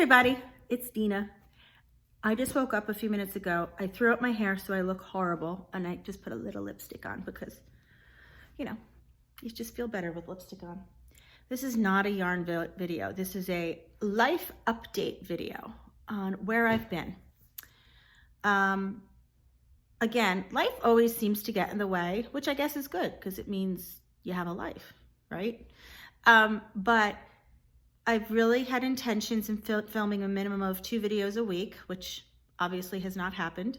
everybody, it's Dina. I just woke up a few minutes ago. I threw up my hair so I look horrible, and I just put a little lipstick on because, you know, you just feel better with lipstick on. This is not a yarn video. This is a life update video on where I've been. Again, life always seems to get in the way, which I guess is good because it means you have a life, right? But I've really had intentions in filming a minimum of 2 videos a week, which obviously has not happened.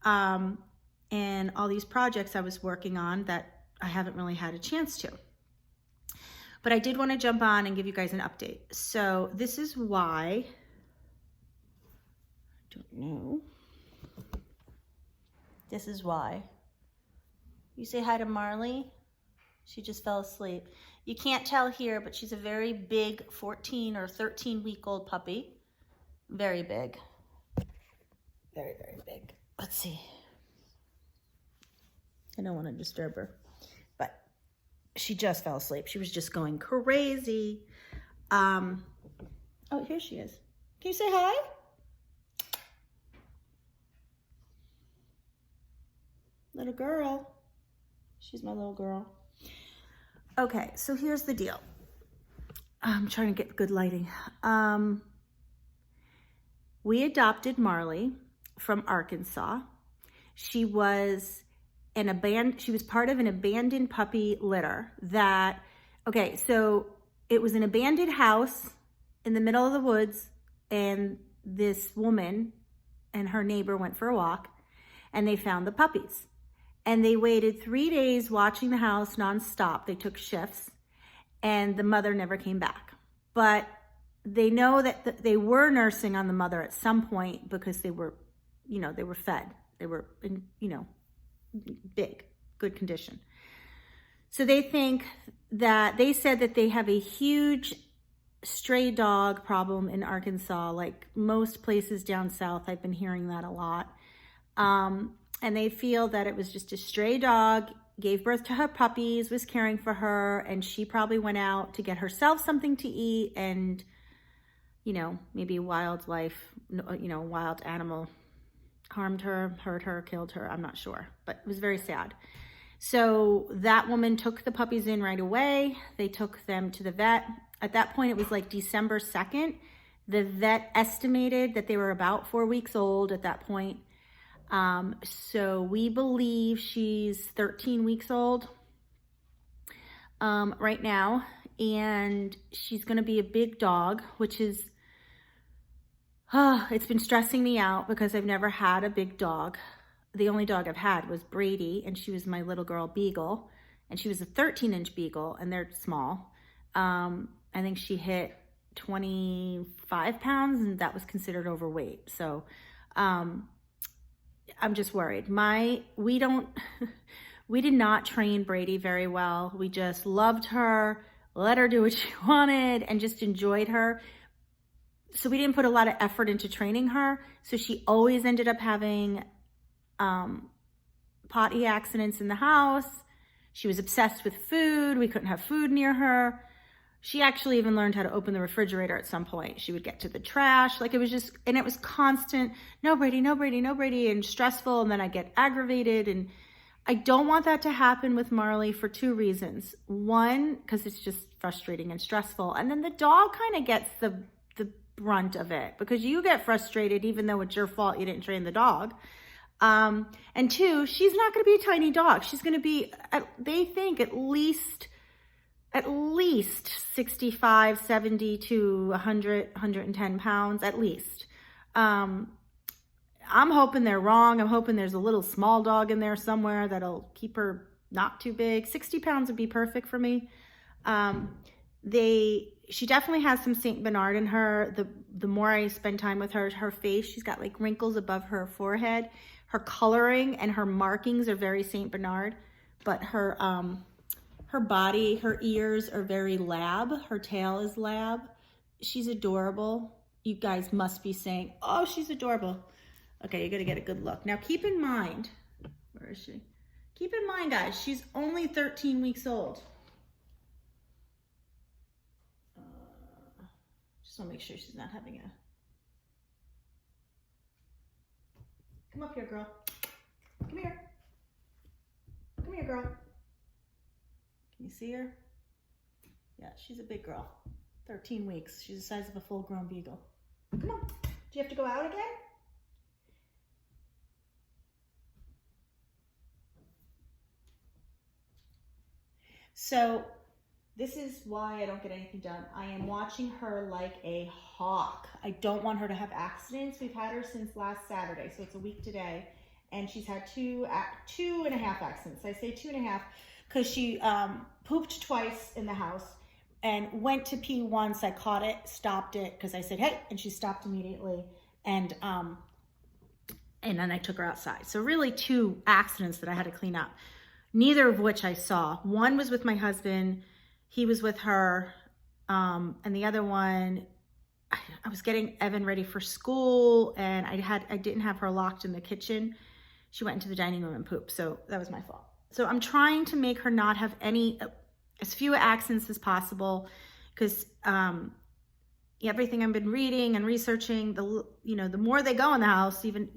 And all these projects I was working on that I haven't really had a chance to. But I did want to jump on and give you guys an update. So this is why, I don't know. This is why. You say hi to Marley. She just fell asleep. You can't tell here, but she's a very big 14 or 13-week-old puppy. Very big. Very, very big. Let's see. I don't want to disturb her, but she just fell asleep. She was just going crazy. Oh, here she is. Can you say hi? Little girl. She's my little girl. Okay, so here's the deal. I'm trying to get good lighting. We adopted Marley from Arkansas. She was part of an abandoned puppy litter that, okay, so it was an abandoned house in the middle of the woods, and this woman and her neighbor went for a walk, and they found the puppies. And they waited 3 days watching the house nonstop. They took shifts, and the mother never came back. But they know that they were nursing on the mother at some point because they were, they were fed. They were in, big, good condition. So they said that they have a huge stray dog problem in Arkansas, like most places down south. I've been hearing that a lot. And they feel that it was just a stray dog, gave birth to her puppies, was caring for her, and she probably went out to get herself something to eat, and, maybe wildlife, wild animal harmed her, hurt her, killed her. I'm not sure, but it was very sad. So that woman took the puppies in right away. They took them to the vet. At that point, it was like December 2nd. The vet estimated that they were about 4 weeks old at that point. So we believe she's 13 weeks old right now, and she's going to be a big dog, which is, it's been stressing me out because I've never had a big dog. The only dog I've had was Brady, and she was my little girl Beagle, and she was a 13-inch Beagle, and they're small. I think she hit 25 pounds, and that was considered overweight. So, I'm just worried. We did not train Brady very well. We just loved her, let her do what she wanted, and just enjoyed her. So we didn't put a lot of effort into training her. So she always ended up having potty accidents in the house. She was obsessed with food. We couldn't have food near her. She actually even learned how to open the refrigerator at some point. She would get to the trash. Like, it was just, and it was constant, no Brady, no Brady, no Brady, and stressful. And then I get aggravated. And I don't want that to happen with Marley for 2 reasons. One, because it's just frustrating and stressful. And then the dog kind of gets the brunt of it because you get frustrated even though it's your fault you didn't train the dog. And 2, she's not going to be a tiny dog. She's going to be, they think, at least 65, 70 to 100, 110 pounds, at least. I'm hoping they're wrong. I'm hoping there's a little small dog in there somewhere that'll keep her not too big. 60 pounds would be perfect for me. She definitely has some St. Bernard in her. The more I spend time with her, her face, she's got like wrinkles above her forehead. Her coloring and her markings are very St. Bernard, but her body, her ears are very lab. Her tail is lab. She's adorable. You guys must be saying, oh, she's adorable. Okay, you got to get a good look. Now, keep in mind, where is she? Keep in mind, guys, she's only 13 weeks old. Just want to make sure she's not having a Come up here, girl. Come here. Come here, girl. Can you see her? Yeah, she's a big girl. 13 weeks. She's the size of a full-grown beagle. Come on. Do you have to go out again? So this is why I don't get anything done. I am watching her like a hawk. I don't want her to have accidents. We've had her since last Saturday, so it's a week today. And she's had two and a half accidents. I say 2.5 because she pooped twice in the house and went to pee once. I caught it, stopped it because I said, hey, and she stopped immediately. And then I took her outside. So really 2 accidents that I had to clean up, neither of which I saw. One was with my husband. He was with her. And the other one, I was getting Evan ready for school and I didn't have her locked in the kitchen. She went into the dining room and pooped. So that was my fault. So I'm trying to make her not have as few accidents as possible because everything I've been reading and researching, the more they go in the house, even,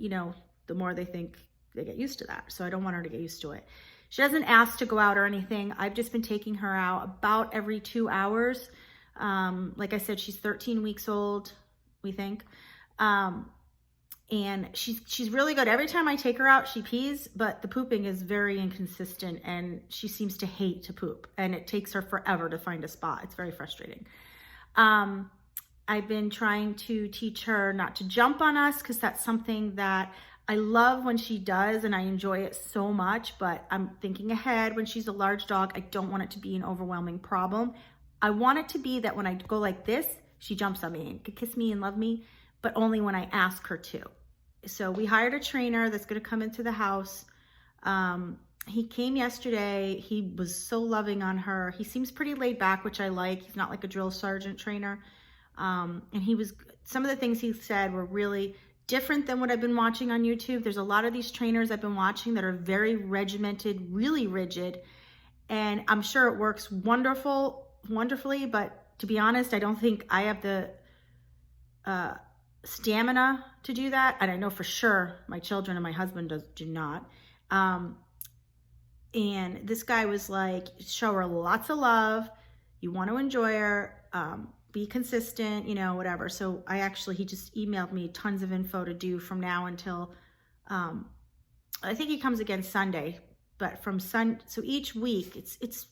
the more they think they get used to that. So I don't want her to get used to it. She doesn't ask to go out or anything. I've just been taking her out about every 2 hours. Like I said, she's 13 weeks old, we think. And she's really good. Every time I take her out, she pees, but the pooping is very inconsistent and she seems to hate to poop and it takes her forever to find a spot. It's very frustrating. I've been trying to teach her not to jump on us because that's something that I love when she does and I enjoy it so much, but I'm thinking ahead. When she's a large dog, I don't want it to be an overwhelming problem. I want it to be that when I go like this, she jumps on me and can kiss me and love me, but only when I ask her to. So we hired a trainer that's going to come into the house. He came yesterday. He was so loving on her. He seems pretty laid back, which I like. He's not like a drill sergeant trainer. And some of the things he said were really different than what I've been watching on YouTube. There's a lot of these trainers I've been watching that are very regimented, really rigid. And I'm sure it works wonderfully, but to be honest, I don't think I have the stamina to do that. And I know for sure my children and my husband do not. And this guy was like, show her lots of love. You want to enjoy her, be consistent, whatever. So he just emailed me tons of info to do from now until, I think he comes again Sunday, but so each week it's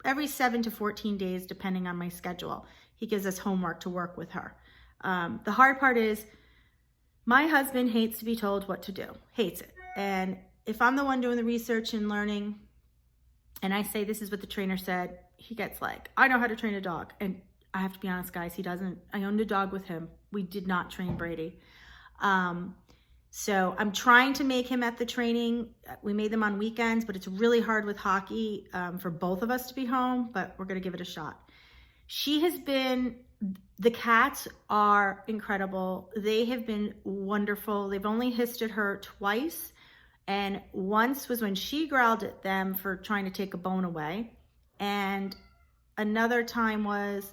every 7 to 14 days, depending on my schedule. He gives us homework to work with her. The hard part is my husband hates to be told what to do, hates it. And if I'm the one doing the research and learning and I say, this is what the trainer said, he gets like, I know how to train a dog. And I have to be honest, guys, he doesn't. I owned a dog with him. We did not train Brady. So I'm trying to make him at the training. We made them on weekends, but it's really hard with hockey for both of us to be home, but we're going to give it a shot. The cats are incredible. They have been wonderful. They've only hissed her twice. And once was when she growled at them for trying to take a bone away. And another time was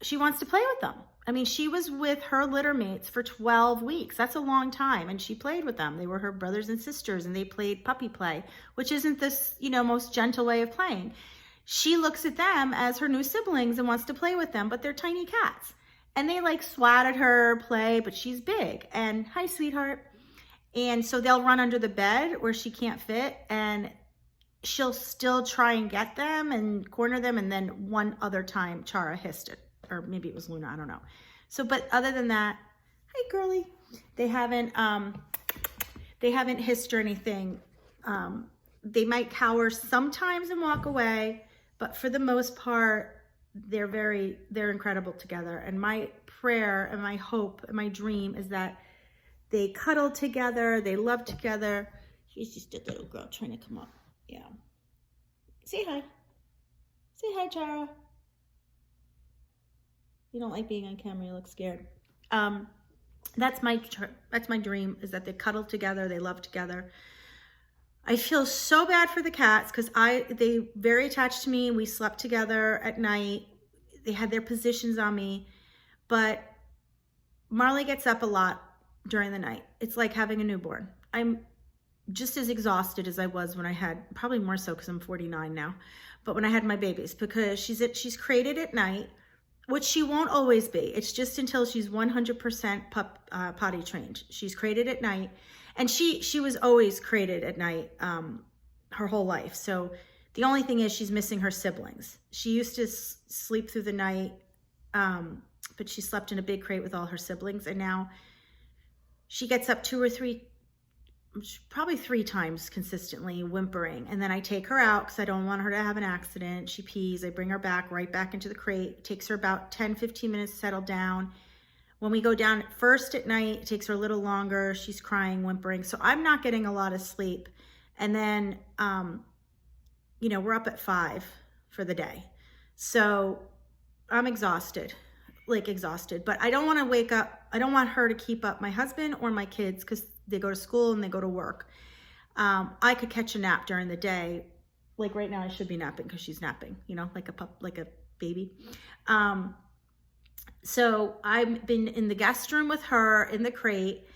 she wants to play with them. I mean, she was with her litter mates for 12 weeks. That's a long time. And she played with them. They were her brothers and sisters and they played puppy play, which isn't this, most gentle way of playing. She looks at them as her new siblings and wants to play with them, but they're tiny cats. And they like swat at her, play, but she's big. And hi, sweetheart. And so they'll run under the bed where she can't fit and she'll still try and get them and corner them. And then one other time Chara hissed it, or maybe it was Luna, I don't know. So, but other than that, hi girly, they haven't hissed or anything. They might cower sometimes and walk away, but for the most part, they're incredible together. And my prayer and my hope and my dream is that they cuddle together, they love together. She's just a little girl trying to come up. Yeah. Say hi. Say hi, Chara. You don't like being on camera, you look scared. That's my dream, is that they cuddle together, they love together. I feel so bad for the cats because they very attached to me. We slept together at night. They had their positions on me, but Marley gets up a lot during the night. It's like having a newborn. I'm just as exhausted as I was when I had, probably more so because I'm 49 now, but when I had my babies, because she's crated at night, which she won't always be. It's just until she's 100% potty trained. She's crated at night, and she was always crated at night her whole life. So the only thing is she's missing her siblings. She used to sleep through the night, but she slept in a big crate with all her siblings, and now she gets up 2 or 3, probably 3 times consistently whimpering. And then I take her out because I don't want her to have an accident. She pees, I bring her back, right back into the crate. It takes her about 10, 15 minutes to settle down. When we go down first at night, it takes her a little longer. She's crying, whimpering. So I'm not getting a lot of sleep. And then, you know, we're up at 5 for the day. So I'm exhausted, like exhausted, but I don't want to wake up. I don't want her to keep up my husband or my kids because they go to school and they go to work. I could catch a nap during the day. Like right now I should be napping because she's napping, you know, like a baby. So I've been in the guest room with her in the crate,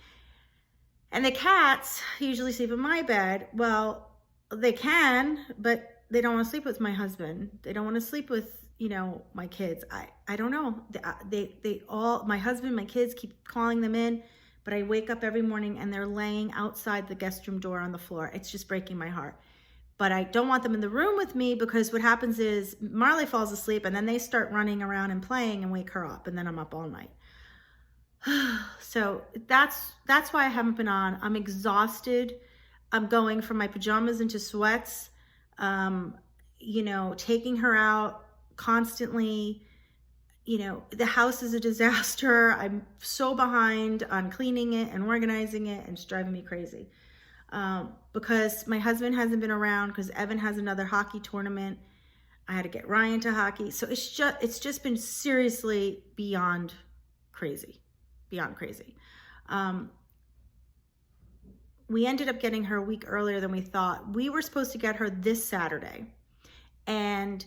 and the cats usually sleep in my bed. Well, they can, but they don't want to sleep with my husband. They don't want to sleep with, you know, my kids. I don't know. They all, my husband, my kids keep calling them in, but I wake up every morning and they're laying outside the guest room door on the floor. It's just breaking my heart. But I don't want them in the room with me because what happens is Marley falls asleep and then they start running around and playing and wake her up, and then I'm up all night. So that's why I haven't been on. I'm exhausted. I'm going from my pajamas into sweats, you know, taking her out constantly. You know, the house is a disaster. I'm so behind on cleaning it and organizing it, and it's driving me crazy. Because my husband hasn't been around because Evan has another hockey tournament. I had to get Ryan to hockey. So it's just been seriously beyond crazy. We ended up getting her a week earlier than we thought. We were supposed to get her this Saturday, and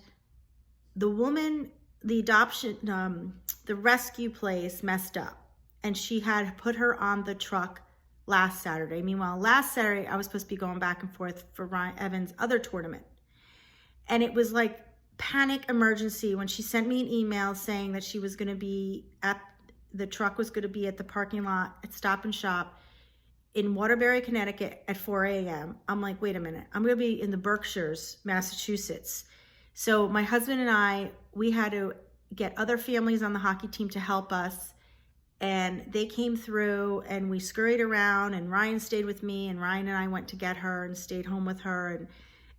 the woman, the adoption, the rescue place messed up, and she had put her on the truck last Saturday. Meanwhile, last Saturday, I was supposed to be going back and forth for Ryan Evans' other tournament. And it was like panic emergency when she sent me an email saying that she was going to be the truck was going to be at the parking lot at Stop and Shop in Waterbury, Connecticut at 4 a.m. I'm like, wait a minute, I'm going to be in the Berkshires, Massachusetts. So my husband and I, we had to get other families on the hockey team to help us. And they came through and we scurried around, and Ryan stayed with me, and Ryan and I went to get her and stayed home with her. And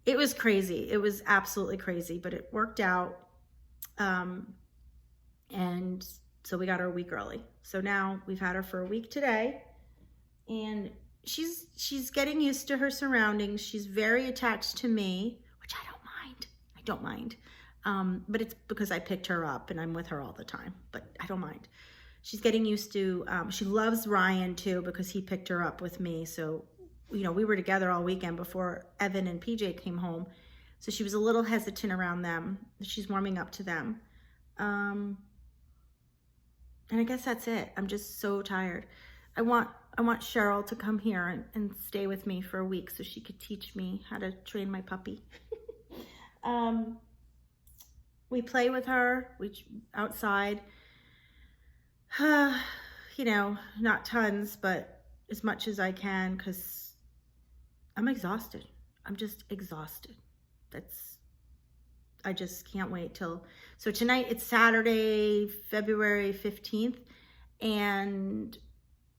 it was crazy. It was absolutely crazy, but it worked out. And so we got her a week early. So now we've had her for a week today, and she's getting used to her surroundings. She's very attached to me, which I don't mind. But it's because I picked her up and I'm with her all the time, but I don't mind. She's getting used to, she loves Ryan too because he picked her up with me. So, you know, we were together all weekend before Evan and PJ came home. So she was a little hesitant around them. She's warming up to them. And I guess that's it. I'm just so tired. I want Cheryl to come here and stay with me for a week so she could teach me how to train my puppy. We play with her, outside. You know, not tons, but as much as I can because I'm exhausted. I'm just exhausted. I just can't wait till, so tonight it's Saturday, February 15th, and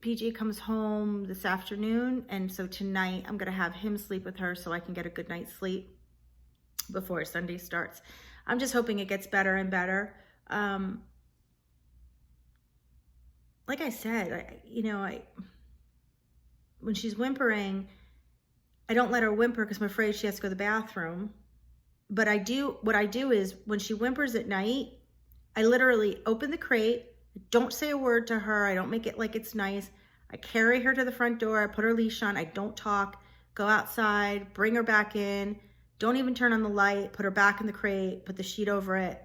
PJ comes home this afternoon, and so tonight I'm gonna have him sleep with her so I can get a good night's sleep before Sunday starts. I'm just hoping it gets better and better. Like I said, when she's whimpering, I don't let her whimper because I'm afraid she has to go to the bathroom. But what I do is when she whimpers at night, I literally open the crate, don't say a word to her. I don't make it like it's nice. I carry her to the front door. I put her leash on. I don't talk, go outside, bring her back in. Don't even turn on the light, put her back in the crate, put the sheet over it.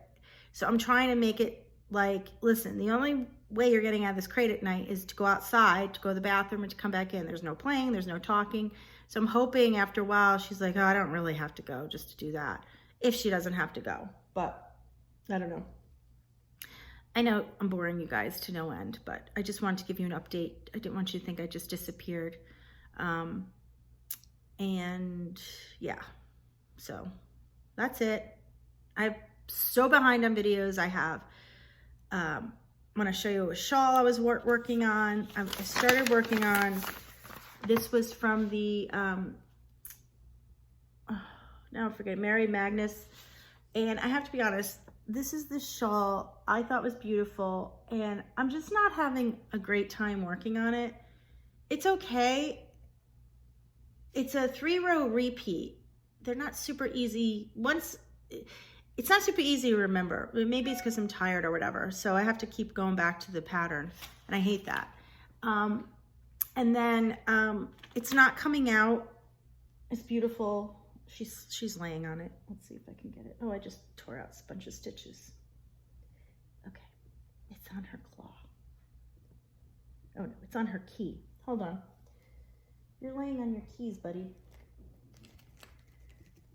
So I'm trying to make it like, listen, the only way you're getting out of this crate at night is to go outside, to go to the bathroom, and to come back in. There's no playing, there's no talking. So I'm hoping after a while she's like, oh, I don't really have to go just to do that, if she doesn't have to go. But I don't know. I know I'm boring you guys to no end, but I just wanted to give you an update. I didn't want you to think I just disappeared. And yeah, so that's it. I'm so behind on videos. I have, I want to show you a shawl I was working on. I started working on, this was from the, now I forget, Mary Magnus. And I have to be honest, this is the shawl I thought was beautiful, and I'm just not having a great time working on it. It's okay. It's a 3-row repeat. They're not super easy. It's not super easy to remember. Maybe it's because I'm tired or whatever. So I have to keep going back to the pattern, and I hate that. And then it's not coming out. It's beautiful. She's laying on it. Let's see if I can get it. Oh, I just tore out a bunch of stitches. Okay, it's on her claw. Oh no, it's on her key. Hold on. You're laying on your keys, buddy.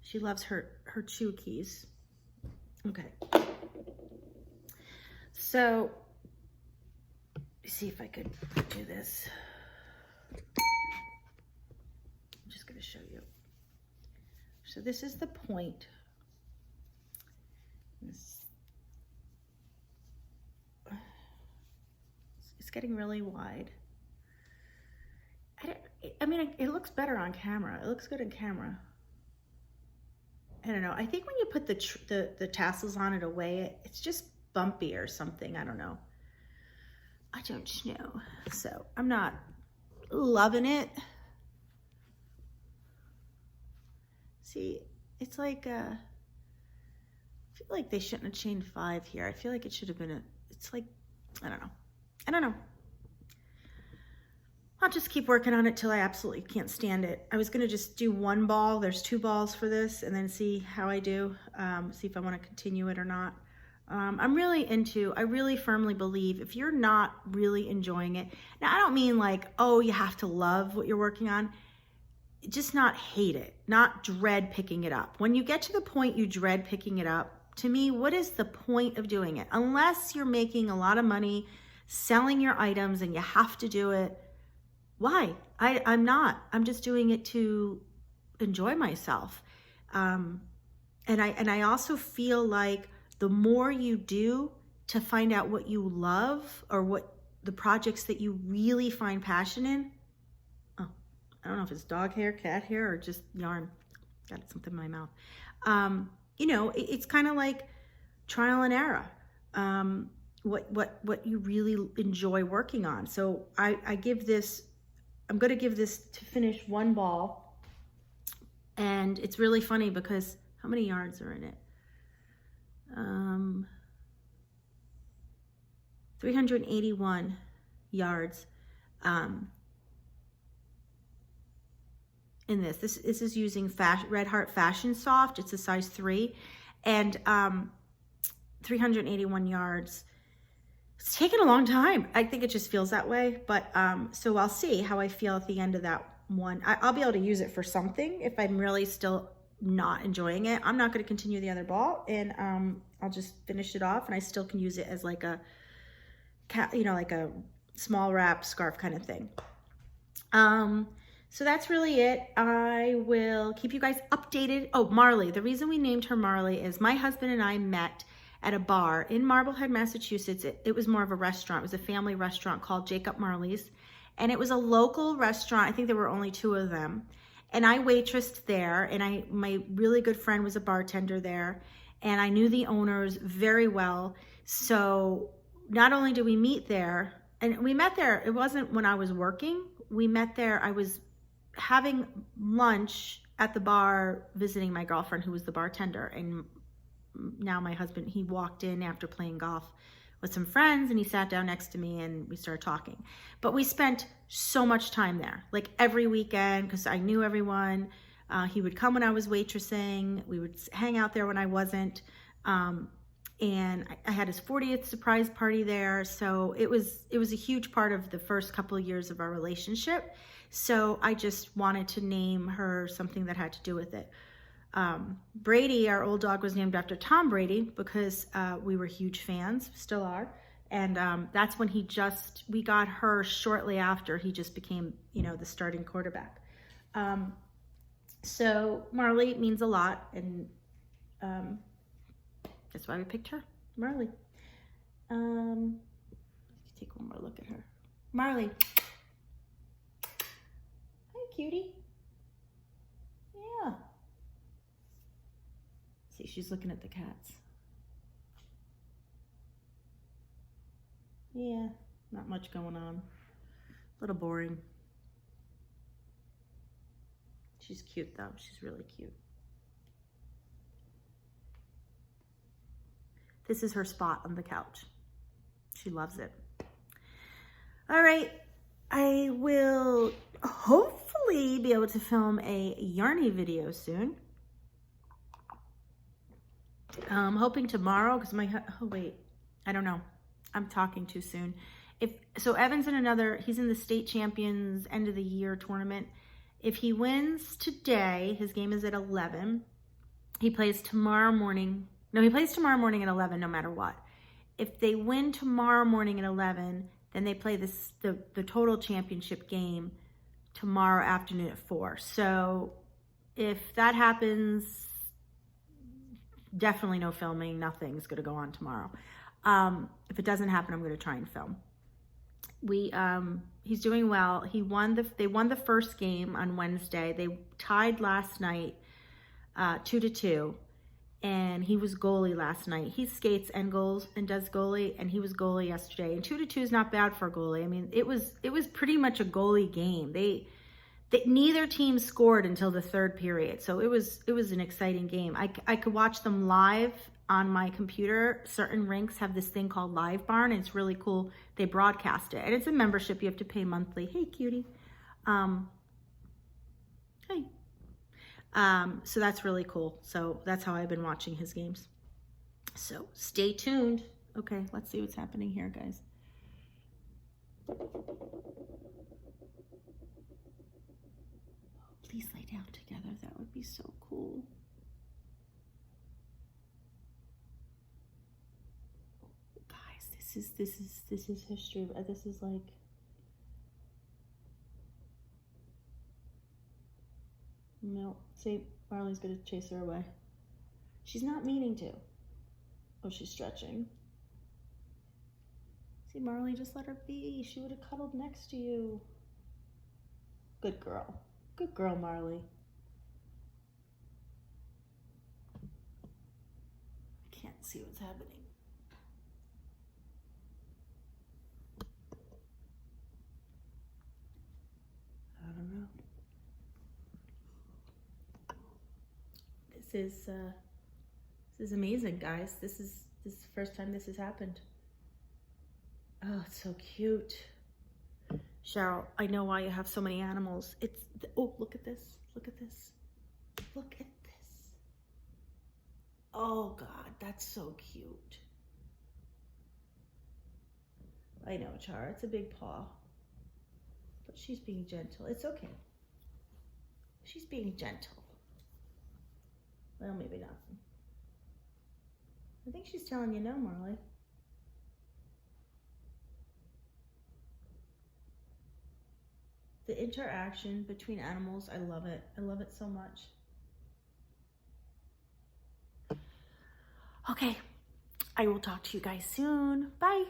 She loves her chew keys. Okay. So, let's see if I could do this. I'm just going to show you. So this is the point. It's getting really wide. I mean, it looks better on camera. It looks good on camera. I don't know. I think when you put the tassels on it away, it's just bumpy or something. I don't know. I don't know. So I'm not loving it. See, it's like, I feel like they shouldn't have chained 5 here. I feel like it should have been it's like, I don't know. I don't know. I'll just keep working on it till I absolutely can't stand it. I was gonna just do 1 ball. There's 2 balls for this, and then see how I do. See if I wanna continue it or not. I really firmly believe if you're not really enjoying it, now I don't mean like, oh, you have to love what you're working on, just not hate it, not dread picking it up. When you get to the point you dread picking it up, to me, what is the point of doing it? Unless you're making a lot of money selling your items and you have to do it, why? I'm not. I'm just doing it to enjoy myself. And I also feel like the more you do to find out what you love or what the projects that you really find passion in, oh, I don't know if it's dog hair, cat hair, or just yarn. Got something in my mouth. You know, it's kind of like trial and error. What you really enjoy working on. So I'm going to give this to finish 1 ball. And it's really funny because how many yards are in it? 381 yards in this. This is using Red Heart Fashion Soft. It's a size 3 and 381 yards. It's taken a long time. I think it just feels that way. But so I'll see how I feel at the end of that one. I'll be able to use it for something if I'm really still not enjoying it. I'm not going to continue the other ball, and I'll just finish it off, and I still can use it as like a like a small wrap scarf kind of thing. So that's really it. I will keep you guys updated. Oh, Marley. The reason we named her Marley is my husband and I met at a bar in Marblehead, Massachusetts. It was more of a restaurant. It was a family restaurant called Jacob Marley's. And it was a local restaurant. I think there were only 2 of them. And I waitressed there. And my really good friend was a bartender there. And I knew the owners very well. So not only did we meet there, and we met there, it wasn't when I was working. We met there, I was having lunch at the bar visiting my girlfriend who was the bartender. And now my husband, he walked in after playing golf with some friends and he sat down next to me and we started talking. But we spent so much time there, like every weekend, because I knew everyone. He would come when I was waitressing. We would hang out there when I wasn't. and I had his 40th surprise party there. So it was a huge part of the first couple of years of our relationship. So I just wanted to name her something that had to do with it. Brady, our old dog, was named after Tom Brady because we were huge fans, still are. And that's when we got her shortly after he just became, the starting quarterback. So Marley means a lot, and that's why we picked her, Marley. Let's take one more look at her. Marley. Hi, cutie. Yeah. See, she's looking at the cats. Yeah, not much going on. A little boring. She's cute though. She's really cute. This is her spot on the couch. She loves it. All right. I will hopefully be able to film a Yarny video soon. I'm hoping tomorrow because I don't know. I'm talking too soon. Evan's he's in the state champions end of the year tournament. If he wins today, his game is at 11. He plays tomorrow morning. No, he plays tomorrow morning at 11 no matter what. If they win tomorrow morning at 11, then they play the total championship game tomorrow afternoon at 4. So if that happens, definitely no filming. Nothing's going to go on tomorrow. If it doesn't happen, I'm going to try and film. He's doing well. They won the first game on Wednesday. They tied last night, 2-2, and he was goalie last night. He skates and does goalie, and he was goalie yesterday. And 2-2 is not bad for a goalie. I mean, it was pretty much a goalie game. Neither team scored until the third period, so it was an exciting game. I could watch them live on my computer. Certain rinks have this thing called Live Barn, and it's really cool. They broadcast it, and it's a membership. You have to pay monthly. Hey, cutie. Hey. So that's really cool. So that's how I've been watching his games. So stay tuned. Okay, let's see what's happening here, guys. Please lay down together. That would be so cool. Guys, this is history. This is like, no. See, Marley's gonna chase her away. She's not meaning to. Oh, she's stretching. See, Marley, just let her be. She would have cuddled next to you. Good girl. Good girl, Marley. I can't see what's happening. I don't know. This is amazing, guys. This is the first time this has happened. Oh, it's so cute. Cheryl, I know why you have so many animals. Oh, look at this. Look at this. Look at this. Oh, God, that's so cute. I know, Char, it's a big paw. But she's being gentle. It's okay. She's being gentle. Well, maybe not. I think she's telling you no, Marley. The interaction between animals, I love it. I love it so much. Okay, I will talk to you guys soon. Bye.